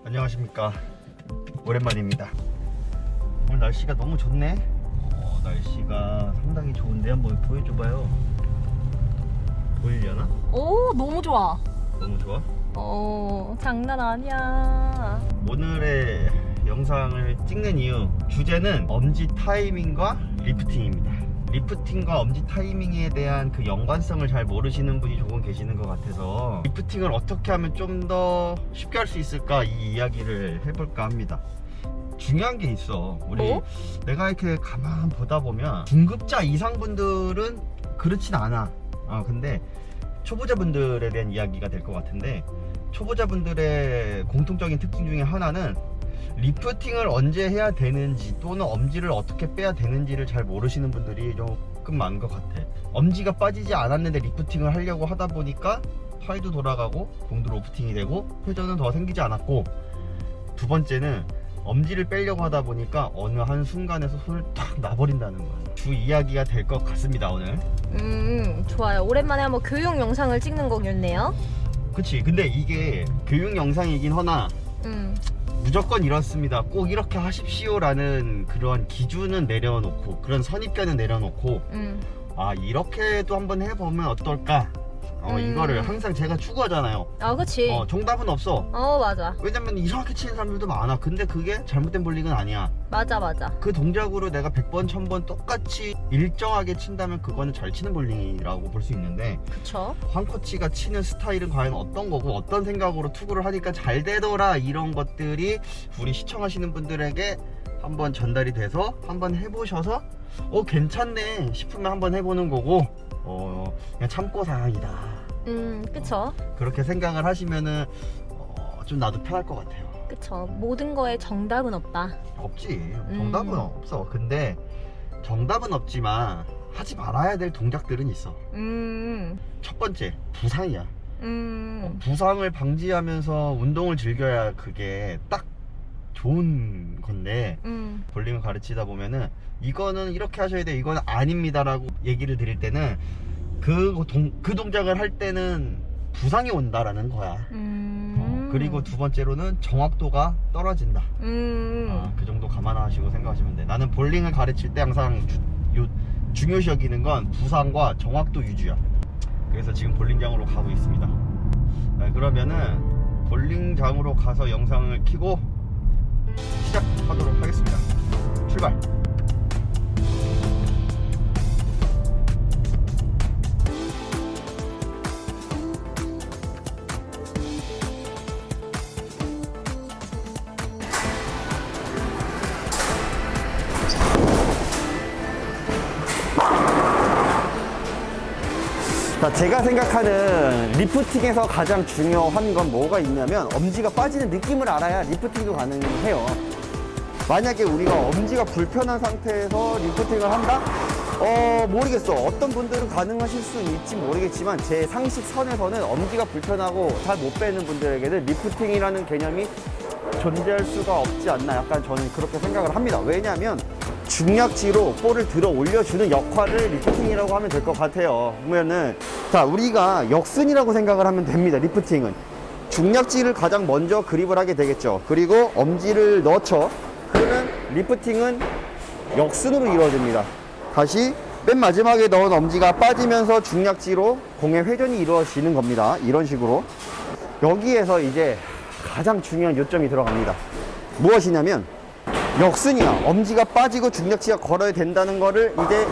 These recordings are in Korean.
안녕하십니까. 오랜만입니다. 오늘 날씨가 너무 좋네. 날씨가 상당히 좋은데 한번 보여줘봐요. 보이려나? 오, 너무 좋아. 너무 좋아? 장난 아니야. 오늘의 영상을 찍는 이유, 주제는 엄지 타이밍과 리프팅입니다. 리프팅과 엄지 타이밍에 대한 그 연관성을 잘 모르시는 분이 조금 계시는 것 같아서 리프팅을 어떻게 하면 좀 더 쉽게 할 수 있을까, 이 이야기를 해볼까 합니다. 중요한 게 있어. 내가 이렇게 가만 보다 보면 중급자 이상 분들은 그렇진 않아. 근데 초보자분들에 대한 이야기가 될 것 같은데, 초보자분들의 공통적인 특징 중에 하나는 리프팅을 언제 해야 되는지 또는 엄지를 어떻게 빼야 되는지를 잘 모르시는 분들이 조금 많은 것 같아. 엄지가 빠지지 않았는데 리프팅을 하려고 하다 보니까 팔도 돌아가고 공도 로프팅이 되고 회전은 더 생기지 않았고, 두 번째는 엄지를 빼려고 하다 보니까 어느 한 순간에서 손을 탁 놔버린다는 거야. 주 이야기가 될 것 같습니다 오늘. 좋아요. 오랜만에 한번 교육 영상을 찍는 거겠네요. 그치. 근데 이게 교육 영상이긴 하나 무조건 이렇습니다, 꼭 이렇게 하십시오 라는 그런 기준은 내려놓고, 그런 선입견은 내려놓고, 이렇게도 한번 해보면 어떨까, 이거를 항상 제가 추구하잖아요. 그치. 정답은 없어. 맞아. 왜냐면 이상하게 치는 사람들도 많아. 근데 그게 잘못된 볼링은 아니야. 맞아. 그 동작으로 내가 100번 1000번 똑같이 일정하게 친다면 그거는 잘 치는 볼링이라고 볼 수 있는데, 그쵸. 황 코치가 치는 스타일은 과연 어떤 거고 어떤 생각으로 투구를 하니까 잘 되더라, 이런 것들이 우리 시청하시는 분들에게 한번 전달이 돼서 한번 해보셔서 괜찮네 싶으면 한번 해보는 거고, 그냥 참고사항이다, 그쵸. 그렇게 생각을 하시면은 좀 나도 편할 것 같아요. 그쵸. 모든 거에 정답은 없다. 없지. 정답은 없어. 근데 정답은 없지만 하지 말아야 될 동작들은 있어. 첫 번째, 부상이야. 부상을 방지하면서 운동을 즐겨야 그게 딱 좋은 건데, 볼링을 가르치다 보면은 이거는 이렇게 하셔야 돼, 이거는 아닙니다 라고 얘기를 드릴 때는 그 동작을 할 때는 부상이 온다라는 거야. 그리고 두 번째로는 정확도가 떨어진다. 그 정도 감안하시고 생각하시면 돼. 나는 볼링을 가르칠 때 항상 중요시 여기는 건 부상과 정확도 유지야. 그래서 지금 볼링장으로 가고 있습니다. 그러면은 볼링장으로 가서 영상을 켜고 시작하도록 하겠습니다. 출발! 자, 제가 생각하는 리프팅에서 가장 중요한 건 뭐가 있냐면, 엄지가 빠지는 느낌을 알아야 리프팅도 가능해요. 만약에 우리가 엄지가 불편한 상태에서 리프팅을 한다? 모르겠어. 어떤 분들은 가능하실 수는 있지 모르겠지만, 제 상식 선에서는 엄지가 불편하고 잘 못 빼는 분들에게는 리프팅이라는 개념이 존재할 수가 없지 않나, 약간 저는 그렇게 생각을 합니다. 왜냐하면 중략지로 볼을 들어 올려주는 역할을 리프팅이라고 하면 될 것 같아요. 그러면은, 자, 우리가 역순이라고 생각을 하면 됩니다. 리프팅은 중략지를 가장 먼저 그립을 하게 되겠죠. 그리고 엄지를 넣죠. 그러면 리프팅은 역순으로 이루어집니다. 다시 맨 마지막에 넣은 엄지가 빠지면서 중략지로 공의 회전이 이루어지는 겁니다. 이런 식으로. 여기에서 이제 가장 중요한 요점이 들어갑니다. 무엇이냐면, 역순이야, 엄지가 빠지고 중략지가 걸어야 된다는 거를 이제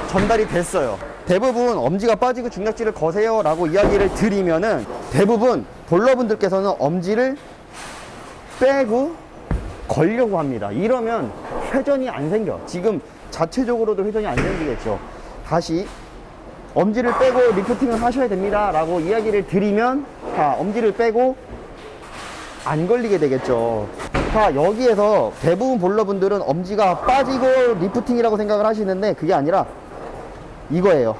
전달이 됐어요. 대부분 엄지가 빠지고 중략지를 거세요 라고 이야기를 드리면은, 대부분 볼러분들께서는 엄지를 빼고 걸려고 합니다. 이러면 회전이 안 생겨. 지금 자체적으로도 회전이 안 생기겠죠. 다시 엄지를 빼고 리프팅을 하셔야 됩니다 라고 이야기를 드리면, 엄지를 빼고 안 걸리게 되겠죠. 여기에서 대부분 볼러분들은 엄지가 빠지고 리프팅이라고 생각을 하시는데, 그게 아니라 이거예요.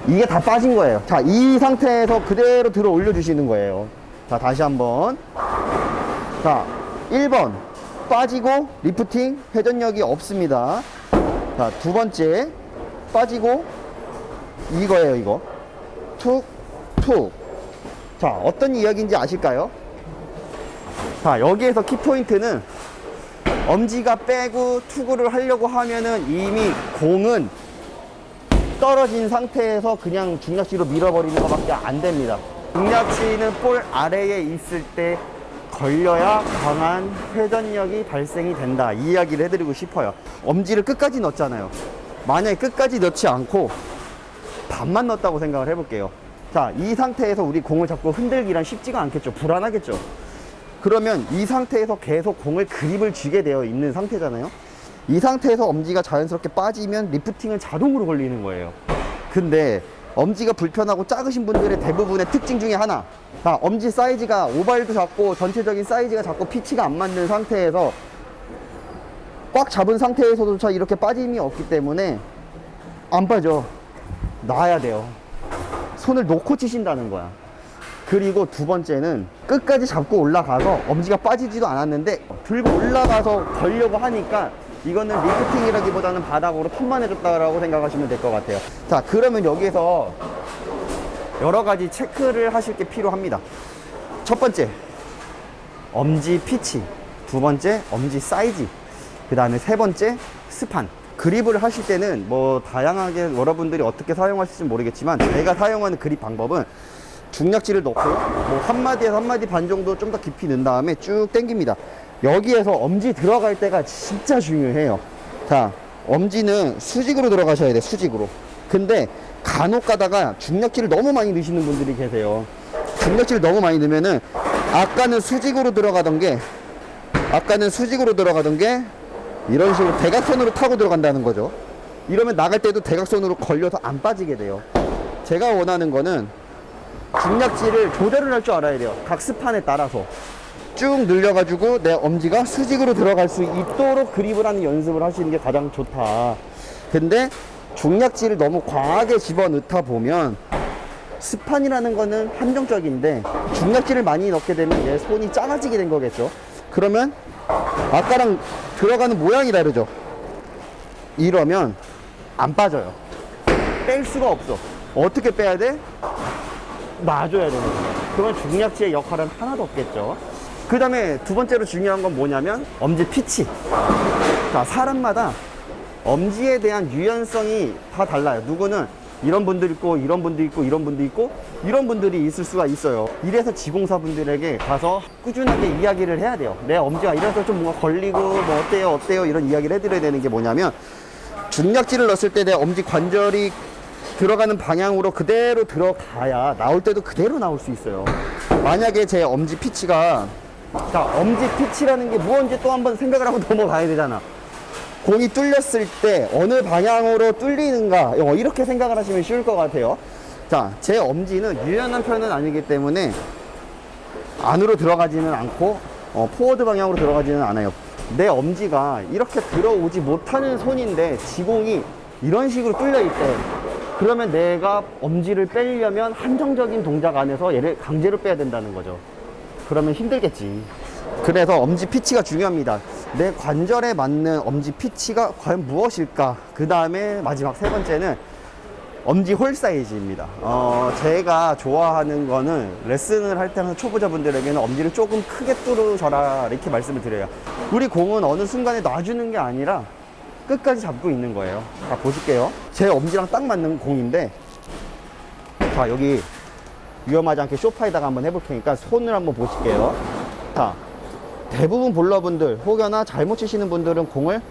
이게 다 빠진 거예요. 자, 이 상태에서 그대로 들어 올려주시는 거예요. 자, 다시 한번. 자, 1번 빠지고 리프팅, 회전력이 없습니다. 자, 두 번째 빠지고 이거예요. 이거 툭 툭. 자, 어떤 이야기인지 아실까요? 자, 여기에서 키포인트는 엄지가 빼고 투구를 하려고 하면은 이미 공은 떨어진 상태에서 그냥 중략지로 밀어버리는 것밖에 안 됩니다. 중략지는 볼 아래에 있을 때 걸려야 강한 회전력이 발생이 된다. 이 이야기를 해드리고 싶어요. 엄지를 끝까지 넣었잖아요. 만약에 끝까지 넣지 않고 반만 넣었다고 생각을 해볼게요. 자, 이 상태에서 우리 공을 잡고 흔들기란 쉽지가 않겠죠. 불안하겠죠. 그러면 이 상태에서 계속 공을 그립을 쥐게 되어 있는 상태잖아요. 이 상태에서 엄지가 자연스럽게 빠지면 리프팅은 자동으로 걸리는 거예요. 근데 엄지가 불편하고 작으신 분들의 대부분의 특징 중에 하나, 자, 엄지 사이즈가 오발도 작고 전체적인 사이즈가 작고 피치가 안 맞는 상태에서 꽉 잡은 상태에서조차 이렇게 빠짐이 없기 때문에 안 빠져. 놔야 돼요. 손을 놓고 치신다는 거야. 그리고 두 번째는 끝까지 잡고 올라가서 엄지가 빠지지도 않았는데 들고 올라가서 걸려고 하니까 이거는 리프팅이라기보다는 바닥으로 편만해졌다라고 생각하시면 될 것 같아요. 자, 그러면 여기에서 여러 가지 체크를 하실 게 필요합니다. 첫 번째, 엄지 피치. 두 번째, 엄지 사이즈. 그 다음에 세 번째, 스판. 그립을 하실 때는 뭐 다양하게 여러분들이 어떻게 사용하실지 모르겠지만 제가 사용하는 그립 방법은 중략지를 넣고 뭐 한 마디에서 한 마디 반 정도 좀 더 깊이 넣은 다음에 쭉 당깁니다. 여기에서 엄지 들어갈 때가 진짜 중요해요. 자, 엄지는 수직으로 들어가셔야 돼. 수직으로. 근데 간혹 가다가 중략지를 너무 많이 넣으시는 분들이 계세요. 중략지를 너무 많이 넣으면은 아까는 수직으로 들어가던 게 이런 식으로 대각선으로 타고 들어간다는 거죠. 이러면 나갈 때도 대각선으로 걸려서 안 빠지게 돼요. 제가 원하는 거는 중략지를 조절을 할 줄 알아야 돼요. 각 스판에 따라서 쭉 늘려가지고 내 엄지가 수직으로 들어갈 수 있도록 그립을 하는 연습을 하시는 게 가장 좋다. 근데 중략지를 너무 과하게 집어넣다 보면 스판이라는 거는 한정적인데 중략지를 많이 넣게 되면 내 손이 작아지게 된 거겠죠. 그러면 아까랑 들어가는 모양이 다르죠. 이러면 안 빠져요. 뺄 수가 없어. 어떻게 빼야 돼? 놔줘야 되는 거예요. 그건 중략지의 역할은 하나도 없겠죠. 그 다음에 두 번째로 중요한 건 뭐냐면 엄지 피치. 자, 사람마다 엄지에 대한 유연성이 다 달라요. 누구는 이런 분들 있고 이런 분도 있고 이런 분도 있고 이런 분들이 있을 수가 있어요. 이래서 지공사분들에게 가서 꾸준하게 이야기를 해야 돼요. 내 엄지가 이래서 좀 뭔가 걸리고 뭐 어때요 이런 이야기를 해드려야 되는 게 뭐냐면 중략지를 넣었을 때 내 엄지 관절이 들어가는 방향으로 그대로 들어가야 나올 때도 그대로 나올 수 있어요. 만약에 제 엄지 피치가, 자, 엄지 피치라는 게 무언지 또 한번 생각을 하고 넘어가야 되잖아. 공이 뚫렸을 때 어느 방향으로 뚫리는가, 이렇게 생각을 하시면 쉬울 것 같아요. 자, 제 엄지는 유연한 편은 아니기 때문에 안으로 들어가지는 않고 포워드 방향으로 들어가지는 않아요. 내 엄지가 이렇게 들어오지 못하는 손인데 지공이 이런 식으로 뚫려 있대. 그러면 내가 엄지를 빼려면 한정적인 동작 안에서 얘를 강제로 빼야 된다는 거죠. 그러면 힘들겠지. 그래서 엄지 피치가 중요합니다. 내 관절에 맞는 엄지 피치가 과연 무엇일까? 그 다음에 마지막 세 번째는 엄지 홀 사이즈입니다. 제가 좋아하는 거는 레슨을 할 때는 초보자분들에게는 엄지를 조금 크게 뚫어줘라 이렇게 말씀을 드려요. 우리 공은 어느 순간에 놔주는 게 아니라 끝까지 잡고 있는 거예요. 자, 보실게요. 제 엄지랑 딱 맞는 공인데, 자, 여기 위험하지 않게 소파에다가 한번 해볼 테니까 손을 한번 보실게요. 자, 대부분 볼러분들 혹여나 잘못 치시는 분들은 공을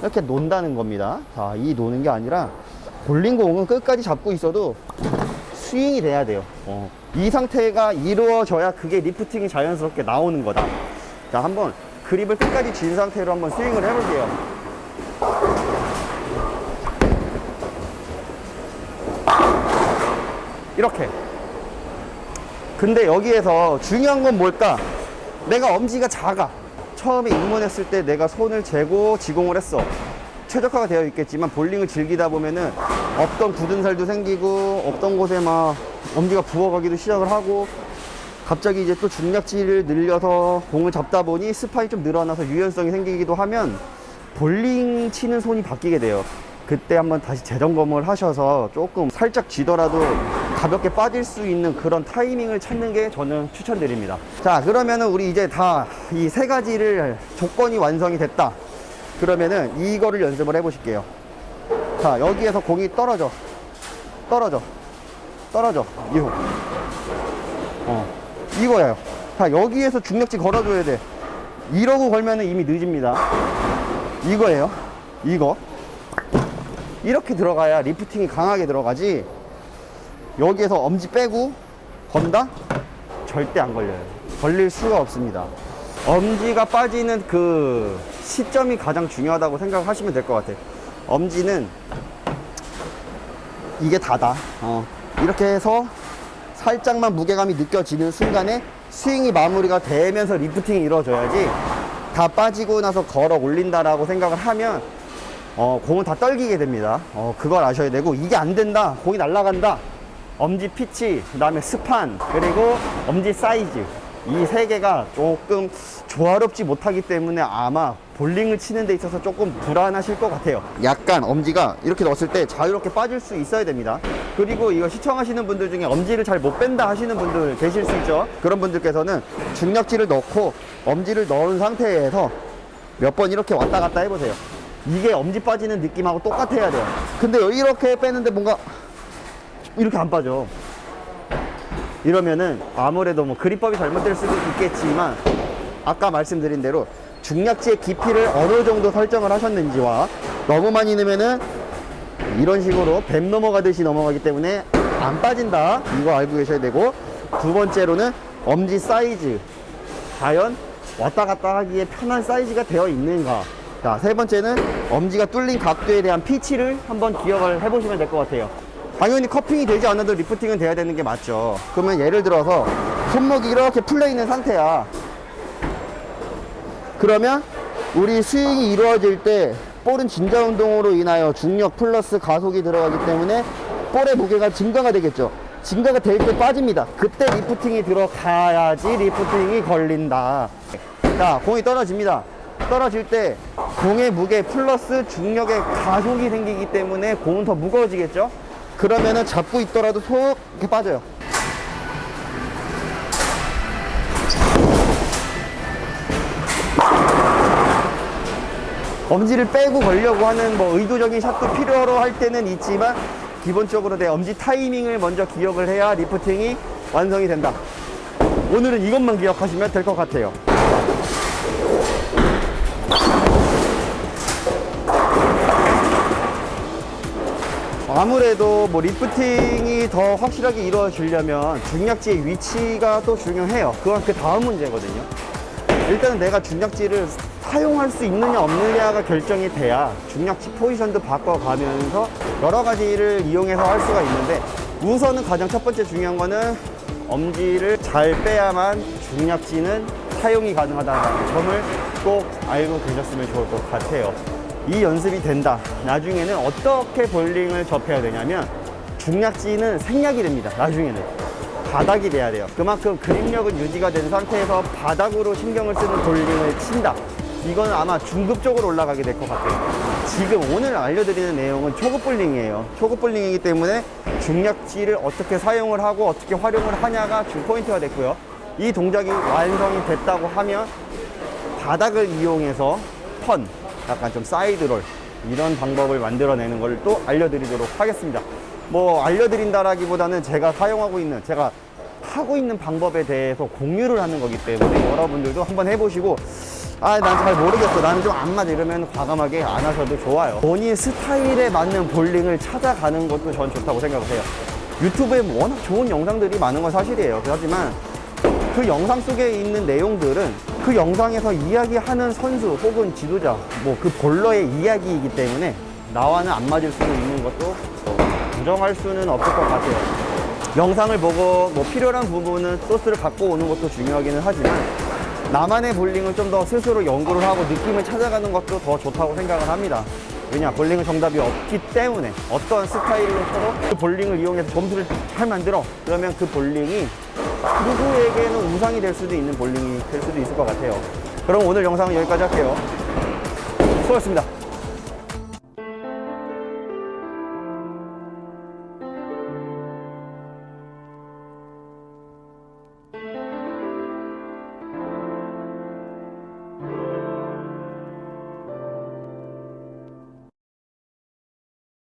이렇게 논다는 겁니다. 자, 이 노는 게 아니라 볼링 공은 끝까지 잡고 있어도 스윙이 돼야 돼요. 이 상태가 이루어져야 그게 리프팅이 자연스럽게 나오는 거다. 자, 한번 그립을 끝까지 쥔 상태로 한번 스윙을 해볼게요. 이렇게. 근데 여기에서 중요한 건 뭘까? 내가 엄지가 작아. 처음에 입문했을 때 내가 손을 재고 지공을 했어. 최적화가 되어 있겠지만 볼링을 즐기다 보면은 없던 굳은 살도 생기고 없던 곳에 막 엄지가 부어가기도 시작을 하고 갑자기 이제 또 중략지를 늘려서 공을 잡다 보니 스파이 좀 늘어나서 유연성이 생기기도 하면 볼링 치는 손이 바뀌게 돼요. 그때 한번 다시 재점검을 하셔서 조금 살짝 쥐더라도 가볍게 빠질 수 있는 그런 타이밍을 찾는 게 저는 추천드립니다. 자, 그러면은 우리 이제 다 이 세 가지를 조건이 완성이 됐다. 그러면은 이거를 연습을 해 보실게요. 자, 여기에서 공이 떨어져. 이거예요. 자, 여기에서 중력지 걸어줘야 돼. 이러고 걸면은 이미 늦습니다. 이거예요. 이거. 이렇게 들어가야 리프팅이 강하게 들어가지. 여기에서 엄지 빼고 건다? 절대 안 걸려요. 걸릴 수가 없습니다. 엄지가 빠지는 그 시점이 가장 중요하다고 생각하시면 될 것 같아요. 엄지는 이게 다다. 이렇게 해서 살짝만 무게감이 느껴지는 순간에 스윙이 마무리가 되면서 리프팅이 이루어져야지, 다 빠지고 나서 걸어 올린다라고 생각을 하면 공은 다 떨기게 됩니다. 그걸 아셔야 되고, 이게 안 된다, 공이 날아간다, 엄지 피치, 그 다음에 스판, 그리고 엄지 사이즈, 이 세 개가 조금 조화롭지 못하기 때문에 아마 볼링을 치는 데 있어서 조금 불안하실 것 같아요. 약간 엄지가 이렇게 넣었을 때 자유롭게 빠질 수 있어야 됩니다. 그리고 이거 시청하시는 분들 중에 엄지를 잘 못 뺀다 하시는 분들 계실 수 있죠. 그런 분들께서는 중력지를 넣고 엄지를 넣은 상태에서 몇 번 이렇게 왔다 갔다 해보세요. 이게 엄지 빠지는 느낌하고 똑같아야 돼요. 근데 이렇게 빼는데 뭔가 이렇게 안 빠져. 이러면은 아무래도 뭐 그립법이 잘못될 수도 있겠지만, 아까 말씀드린 대로 중략지의 깊이를 어느 정도 설정을 하셨는지와, 너무 많이 넣으면은 이런 식으로 뱀 넘어가듯이 넘어가기 때문에 안 빠진다, 이거 알고 계셔야 되고, 두 번째로는 엄지 사이즈, 과연 왔다 갔다 하기에 편한 사이즈가 되어 있는가. 자, 세 번째는 엄지가 뚫린 각도에 대한 피치를 한번 기억을 해보시면 될 것 같아요. 당연히 커핑이 되지 않아도 리프팅은 돼야 되는 게 맞죠. 그러면 예를 들어서 손목이 이렇게 풀려 있는 상태야. 그러면 우리 스윙이 이루어질 때 볼은 진자 운동으로 인하여 중력 플러스 가속이 들어가기 때문에 볼의 무게가 증가가 되겠죠. 증가가 될 때 빠집니다. 그때 리프팅이 들어가야지 리프팅이 걸린다. 자, 공이 떨어집니다. 떨어질 때 공의 무게 플러스 중력의 가속이 생기기 때문에 공은 더 무거워지겠죠. 그러면은 잡고 있더라도 속 이렇게 빠져요. 엄지를 빼고 걸려고 하는 뭐 의도적인 샷도 필요로 할 때는 있지만, 기본적으로 내 엄지 타이밍을 먼저 기억을 해야 리프팅이 완성이 된다. 오늘은 이것만 기억하시면 될 것 같아요. 아무래도 뭐 리프팅이 더 확실하게 이루어지려면 중략지의 위치가 또 중요해요. 그건 그 다음 문제거든요. 일단은 내가 중략지를 사용할 수 있느냐 없느냐가 결정이 돼야 중략지 포지션도 바꿔가면서 여러 가지를 이용해서 할 수가 있는데, 우선은 가장 첫 번째 중요한 거는 엄지를 잘 빼야만 중략지는 사용이 가능하다는 점을 꼭 알고 계셨으면 좋을 것 같아요. 이 연습이 된다. 나중에는 어떻게 볼링을 접해야 되냐면, 중략지는 생략이 됩니다. 나중에는 바닥이 돼야 돼요. 그만큼 그립력은 유지가 된 상태에서 바닥으로 신경을 쓰는 볼링을 친다. 이건 아마 중급 쪽으로 올라가게 될 것 같아요. 지금 오늘 알려드리는 내용은 초급 볼링이에요. 초급 볼링이기 때문에 중략지를 어떻게 사용을 하고 어떻게 활용을 하냐가 주 포인트가 됐고요. 이 동작이 완성이 됐다고 하면 바닥을 이용해서 턴, 약간 좀 사이드롤, 이런 방법을 만들어내는 걸 또 알려드리도록 하겠습니다. 뭐 알려드린다라기보다는 제가 사용하고 있는, 제가 하고 있는 방법에 대해서 공유를 하는 거기 때문에 여러분들도 한번 해보시고, 난 잘 모르겠어, 나는 좀 안 맞아, 이러면 과감하게 안 하셔도 좋아요. 본인 스타일에 맞는 볼링을 찾아가는 것도 전 좋다고 생각을 해요. 유튜브에 워낙 좋은 영상들이 많은 건 사실이에요. 하지만 그 영상 속에 있는 내용들은 그 영상에서 이야기하는 선수 혹은 지도자, 뭐 그 볼러의 이야기이기 때문에 나와는 안 맞을 수는 있는 것도 부정할 수는 없을 것 같아요. 영상을 보고 뭐 필요한 부분은 소스를 갖고 오는 것도 중요하기는 하지만, 나만의 볼링을 좀 더 스스로 연구를 하고 느낌을 찾아가는 것도 더 좋다고 생각을 합니다. 왜냐, 볼링은 정답이 없기 때문에 어떤 스타일로 서로 그 볼링을 이용해서 점수를 잘 만들어. 그러면 그 볼링이 누구에게는 우상이 될 수도 있는 볼링이 될 수도 있을 것 같아요. 그럼 오늘 영상은 여기까지 할게요. 수고하셨습니다.